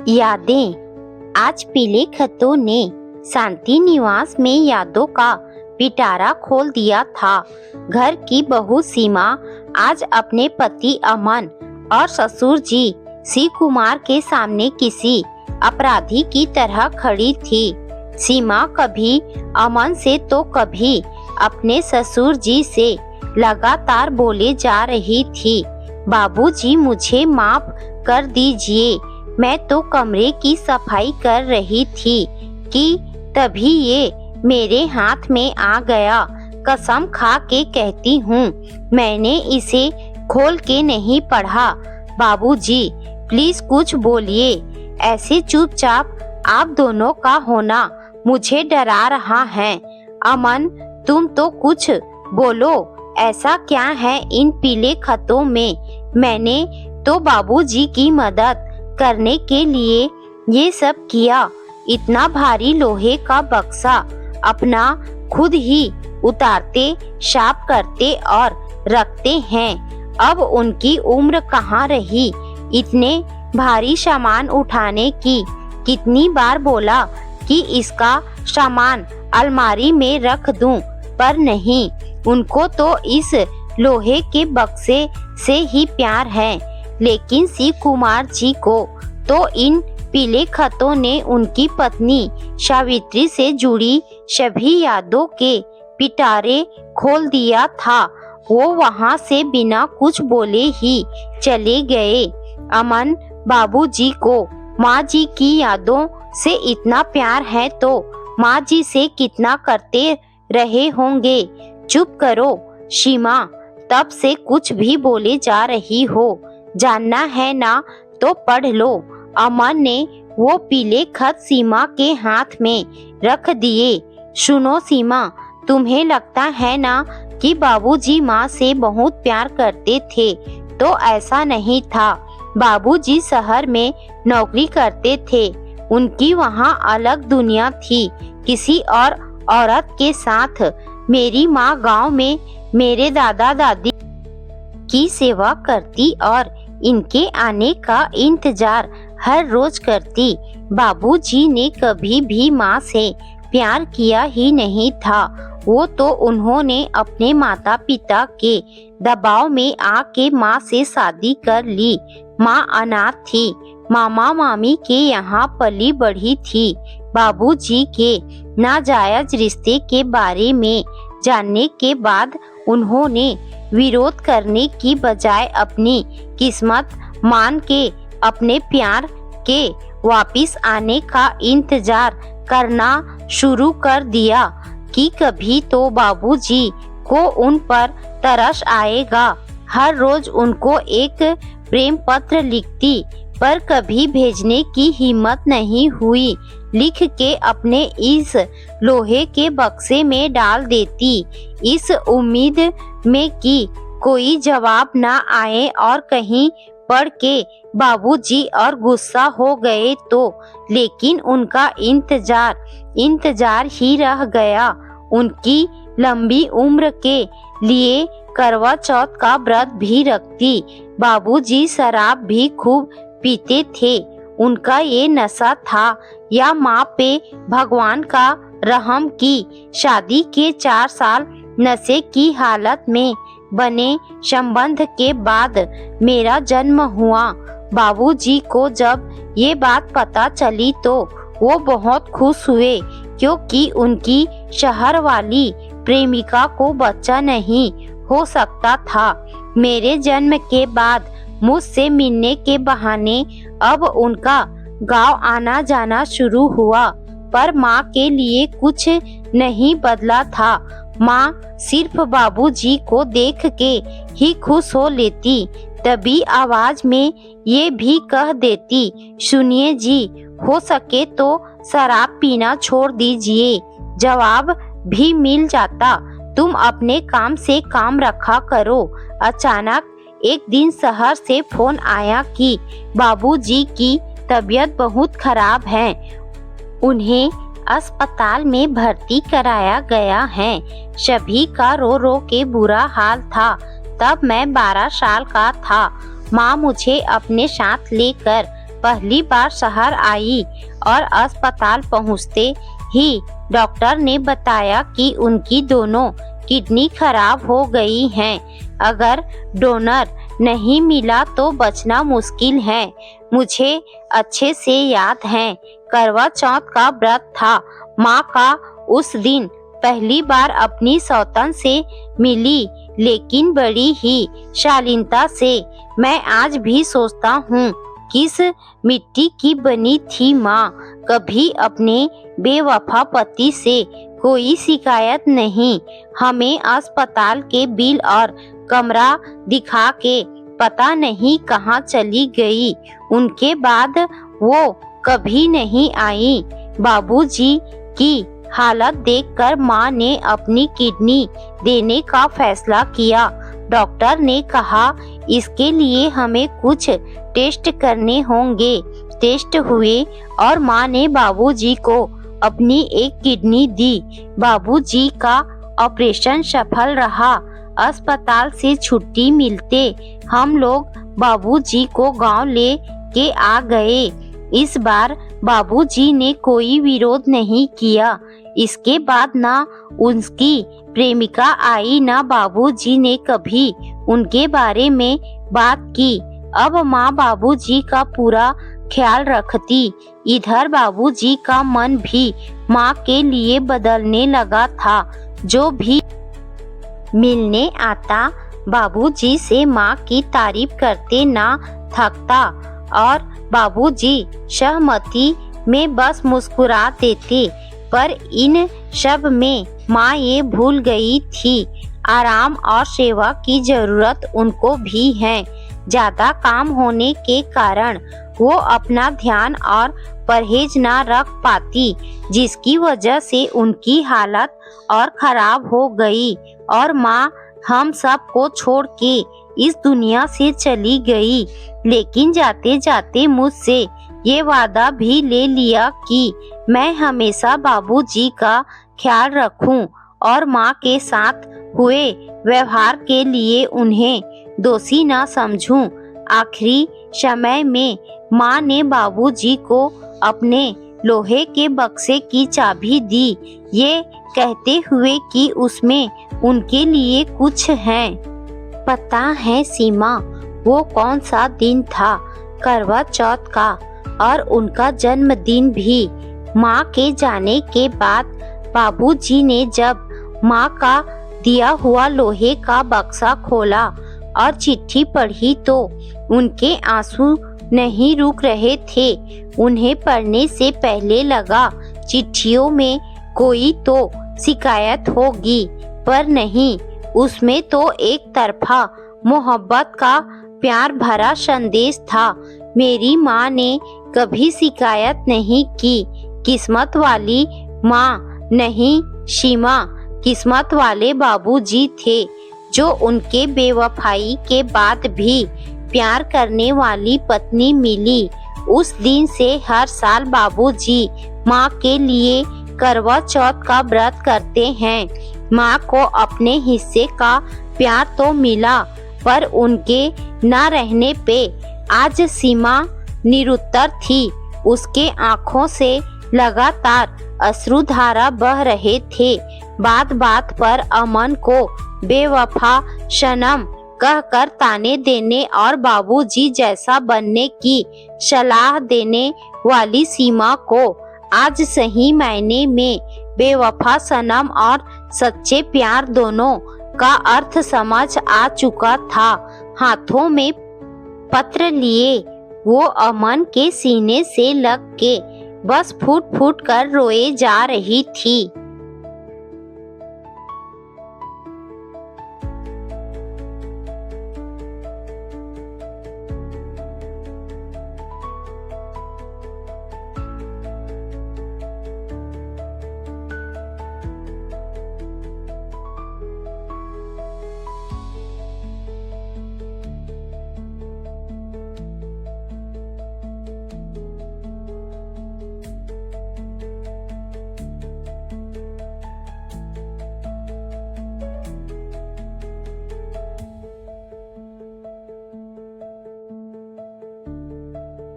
यादें। आज पीले खतों ने शांति निवास में यादों का पिटारा खोल दिया था। घर की बहू सीमा आज अपने पति अमन और ससुर जी शिव कुमार के सामने किसी अपराधी की तरह खड़ी थी। सीमा कभी अमन से तो कभी अपने ससुर जी से लगातार बोले जा रही थी, बाबूजी मुझे माफ कर दीजिए, मैं तो कमरे की सफाई कर रही थी कि तभी ये मेरे हाथ में आ गया। कसम खा के कहती हूँ मैंने इसे खोल के नहीं पढ़ा। बाबूजी प्लीज कुछ बोलिए, ऐसे चुपचाप आप दोनों का होना मुझे डरा रहा है। अमन तुम तो कुछ बोलो, ऐसा क्या है इन पीले खतों में? मैंने तो बाबूजी की मदद करने के लिए ये सब किया। इतना भारी लोहे का बक्सा अपना खुद ही उतारते, साफ करते और रखते हैं। अब उनकी उम्र कहाँ रही इतने भारी सामान उठाने की। कितनी बार बोला कि इसका सामान अलमारी में रख दूं, पर नहीं, उनको तो इस लोहे के बक्से से ही प्यार है। लेकिन शिव कुमार जी को तो इन पीले खतों ने उनकी पत्नी सावित्री से जुड़ी सभी यादों के पिटारे खोल दिया था। वो वहां से बिना कुछ बोले ही चले गए। अमन बाबूजी को माँ जी की यादों से इतना प्यार है तो माँ जी से कितना करते रहे होंगे। चुप करो सीमा, तब से कुछ भी बोले जा रही हो। जानना है ना तो पढ़ लो। अमन ने वो पीले खत सीमा के हाथ में रख दिए। सुनो सीमा, तुम्हें लगता है ना कि बाबूजी माँ से बहुत प्यार करते थे, तो ऐसा नहीं था। बाबूजी शहर में नौकरी करते थे, उनकी वहाँ अलग दुनिया थी, किसी और औरत के साथ। मेरी माँ गांव में मेरे दादा दादी की सेवा करती और इनके आने का इंतजार हर रोज करती। बाबूजी ने कभी भी माँ से प्यार किया ही नहीं था। वो तो उन्होंने अपने माता पिता के दबाव में आके माँ से शादी कर ली। माँ अनाथ थी, मामा मामी के यहाँ पली बढ़ी थी। बाबूजी के नाजायज रिश्ते के बारे में जानने के बाद उन्होंने विरोध करने की बजाय अपनी किस्मत मान के अपने प्यार के वापिस आने का इंतजार करना शुरू कर दिया कि कभी तो बाबूजी को उन पर तरस आएगा। हर रोज उनको एक प्रेम पत्र लिखती, पर कभी भेजने की हिम्मत नहीं हुई। लिख के अपने इस लोहे के बक्से में डाल देती, इस उम्मीद में कि कोई जवाब ना आए और कहीं पढ़ के बाबूजी और गुस्सा हो गए तो। लेकिन उनका इंतजार ही रह गया। उनकी लंबी उम्र के लिए करवा चौथ का व्रत भी रखती। बाबूजी शराब भी खूब पीते थे। उनका ये नशा था या माँ पे भगवान का रहम की। शादी के 4 साल नशे की हालत में बने संबंध के बाद मेरा जन्म हुआ। बाबूजी को जब ये बात पता चली तो वो बहुत खुश हुए, क्योंकि उनकी शहर वाली प्रेमिका को बच्चा नहीं हो सकता था। मेरे जन्म के बाद मुझसे मिलने के बहाने अब उनका गांव आना जाना शुरू हुआ, पर माँ के लिए कुछ नहीं बदला था। माँ सिर्फ बाबूजी को देख के ही खुश हो लेती। तभी आवाज में ये भी कह देती, सुनिए जी, हो सके तो शराब पीना छोड़ दीजिए। जवाब भी मिल जाता, तुम अपने काम से काम रखा करो। अचानक एक दिन शहर से फोन आया कि बाबूजी की तबीयत बहुत खराब है, उन्हें अस्पताल में भर्ती कराया गया है। सभी का रो रो के बुरा हाल था। तब मैं 12 साल का था। माँ मुझे अपने साथ लेकर पहली बार शहर आई और अस्पताल पहुंचते ही डॉक्टर ने बताया कि उनकी दोनों किडनी खराब हो गई हैं। अगर डोनर नहीं मिला तो बचना मुश्किल है। मुझे अच्छे से याद है, करवा चौथ का व्रत था। माँ का उस दिन पहली बार अपनी सौतन से मिली, लेकिन बड़ी ही शालीनता से। मैं आज भी सोचता हूँ किस मिट्टी की बनी थी माँ। कभी अपने बेवफा पति से कोई शिकायत नहीं। हमें अस्पताल के बिल और कमरा दिखा के पता नहीं कहाँ चली गई। उनके बाद वो कभी नहीं आई। बाबूजी की हालत देखकर माँ ने अपनी किडनी देने का फैसला किया। डॉक्टर ने कहा इसके लिए हमें कुछ टेस्ट करने होंगे। टेस्ट हुए और माँ ने बाबूजी को अपनी एक किडनी दी। बाबूजी का ऑपरेशन सफल रहा। अस्पताल से छुट्टी मिलते हम लोग बाबूजी को गांव ले के आ गए। इस बार बाबूजी ने कोई विरोध नहीं किया। इसके बाद ना उनकी प्रेमिका आई, ना बाबूजी ने कभी उनके बारे में बात की। अब माँ बाबूजी का पूरा ख्याल रखती। इधर बाबूजी का मन भी माँ के लिए बदलने लगा था। जो भी मिलने आता बाबूजी से माँ की तारीफ करते ना थकता और बाबूजी सहमति में बस मुस्कुरा देते। पर इन सब में माँ ये भूल गई थी, आराम और सेवा की जरूरत उनको भी है। ज्यादा काम होने के कारण वो अपना ध्यान और परहेज ना रख पाती, जिसकी वजह से उनकी हालत और खराब हो गई और माँ हम सब को छोड़ के इस दुनिया से चली गई। लेकिन जाते जाते मुझसे ये वादा भी ले लिया कि मैं हमेशा बाबूजी का ख्याल रखूं और माँ के साथ हुए व्यवहार के लिए उन्हें दोषी न समझूं। आखिरी समय में माँ ने बाबूजी को अपने लोहे के बक्से की चाबी दी, ये कहते हुए कि उसमें उनके लिए कुछ है। पता है सीमा, वो कौन सा दिन था? करवा चौथ का, और उनका जन्मदिन भी। माँ के जाने के बाद बाबूजी ने जब माँ का दिया हुआ लोहे का बक्सा खोला और चिट्ठी पढ़ी तो उनके आंसू नहीं रुक रहे थे। उन्हें पढ़ने से पहले लगा चिट्ठियों में कोई तो शिकायत होगी, पर नहीं, उसमें तो एक तरफा मोहब्बत का प्यार भरा संदेश था। मेरी माँ ने कभी शिकायत नहीं की। किस्मत वाली माँ नहीं, सीमा किस्मत वाले बाबूजी थे, जो उनके बेवफाई के बाद भी प्यार करने वाली पत्नी मिली। उस दिन से हर साल बाबूजी माँ के लिए करवा चौथ का व्रत करते हैं। माँ को अपने हिस्से का प्यार तो मिला, पर उनके न रहने पे आज सीमा निरुत्तर थी। उसके आँखों से लगातार अश्रुधारा बह रहे थे। बात बात पर अमन को बेवफा सनम कहकर ताने देने और बाबूजी जैसा बनने की सलाह देने वाली सीमा को आज सही मायने में बेवफा सनम और सच्चे प्यार दोनों का अर्थ समझ आ चुका था। हाथों में पत्र लिए वो अमन के सीने से लग के बस फूट फूट कर रोए जा रही थी।